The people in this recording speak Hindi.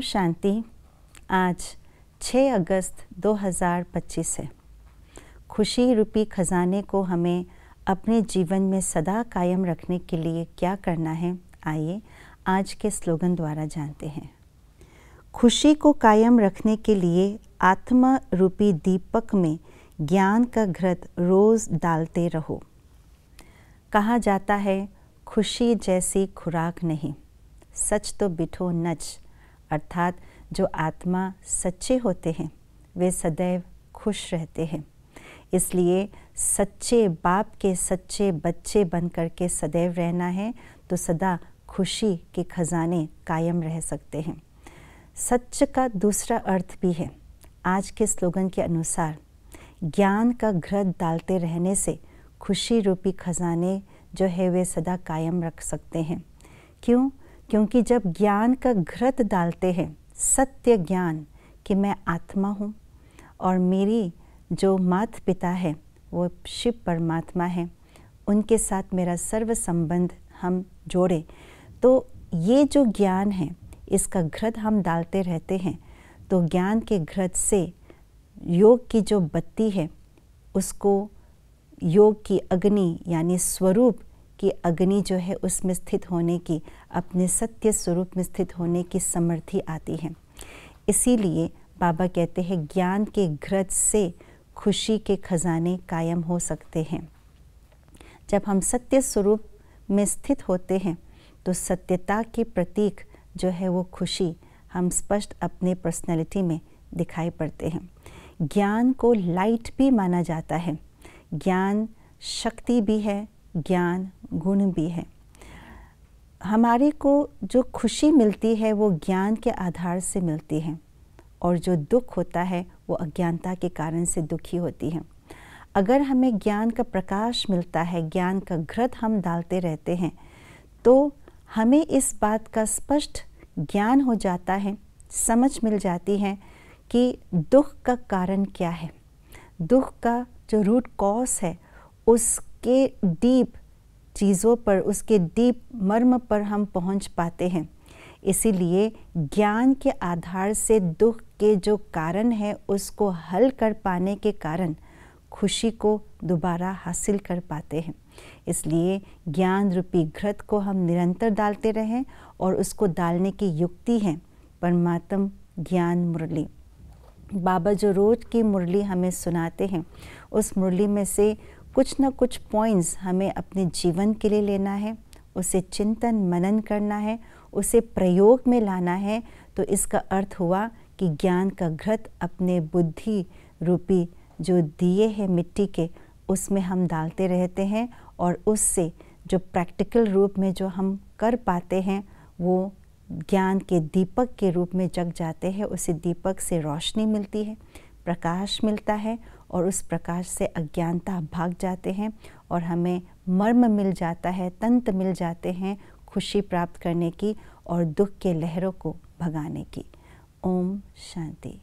शांति। आज 6 अगस्त 2025 है। खुशी रूपी खजाने को हमें अपने जीवन में सदा कायम रखने के लिए क्या करना है, आइए आज के स्लोगन द्वारा जानते हैं। खुशी को कायम रखने के लिए आत्मा रूपी दीपक में ज्ञान का घृत रोज़ डालते रहो। कहा जाता है, खुशी जैसी खुराक नहीं, सच तो बिठो नच। अर्थात जो आत्मा सच्चे होते हैं वे सदैव खुश रहते हैं। इसलिए सच्चे बाप के सच्चे बच्चे बन कर के सदैव रहना है तो सदा खुशी के खजाने कायम रह सकते हैं। सच का दूसरा अर्थ भी है। आज के स्लोगन के अनुसार ज्ञान का घृत डालते रहने से खुशी रूपी खजाने जो है वे सदा कायम रख सकते हैं। क्यों? क्योंकि जब ज्ञान का घृत डालते हैं, सत्य ज्ञान कि मैं आत्मा हूँ और मेरी जो माता पिता है वो शिव परमात्मा है, उनके साथ मेरा सर्व संबंध हम जोड़े, तो ये जो ज्ञान है इसका घृत हम डालते रहते हैं तो ज्ञान के घृत से योग की जो बत्ती है उसको योग की अग्नि यानी स्वरूप की अग्नि जो है उसमें स्थित होने की, अपने सत्य स्वरूप में स्थित होने की समर्थी आती है। इसीलिए बाबा कहते हैं ज्ञान के घृत से खुशी के खजाने कायम हो सकते हैं। जब हम सत्य स्वरूप में स्थित होते हैं तो सत्यता के प्रतीक जो है वो खुशी हम स्पष्ट अपने पर्सनैलिटी में दिखाई पड़ते हैं। ज्ञान को लाइट भी माना जाता है, ज्ञान शक्ति भी है, ज्ञान गुण भी है। हमारे को जो खुशी मिलती है वो ज्ञान के आधार से मिलती है और जो दुख होता है वो अज्ञानता के कारण से दुखी होती है। अगर हमें ज्ञान का प्रकाश मिलता है, ज्ञान का घृत हम डालते रहते हैं तो हमें इस बात का स्पष्ट ज्ञान हो जाता है, समझ मिल जाती है कि दुख का कारण क्या है। दुख का जो रूट कॉज है उसके डीप चीज़ों पर, उसके डीप मर्म पर हम पहुंच पाते हैं। इसीलिए ज्ञान के आधार से दुख के जो कारण है उसको हल कर पाने के कारण खुशी को दोबारा हासिल कर पाते हैं। इसलिए ज्ञान रूपी घृत को हम निरंतर डालते रहें और उसको डालने की युक्ति है परमात्म ज्ञान मुरली। बाबा जो रोज़ की मुरली हमें सुनाते हैं उस मुरली में से कुछ न कुछ पॉइंट्स हमें अपने जीवन के लिए लेना है, उसे चिंतन मनन करना है, उसे प्रयोग में लाना है। तो इसका अर्थ हुआ कि ज्ञान का घृत अपने बुद्धि रूपी जो दिए हैं मिट्टी के उसमें हम डालते रहते हैं और उससे जो प्रैक्टिकल रूप में जो हम कर पाते हैं वो ज्ञान के दीपक के रूप में जग जाते हैं। उसे दीपक से रोशनी मिलती है, प्रकाश मिलता है और उस प्रकाश से अज्ञानता भाग जाते हैं और हमें मर्म मिल जाता है, तंत्र मिल जाते हैं खुशी प्राप्त करने की और दुख के लहरों को भगाने की। ओम शांति।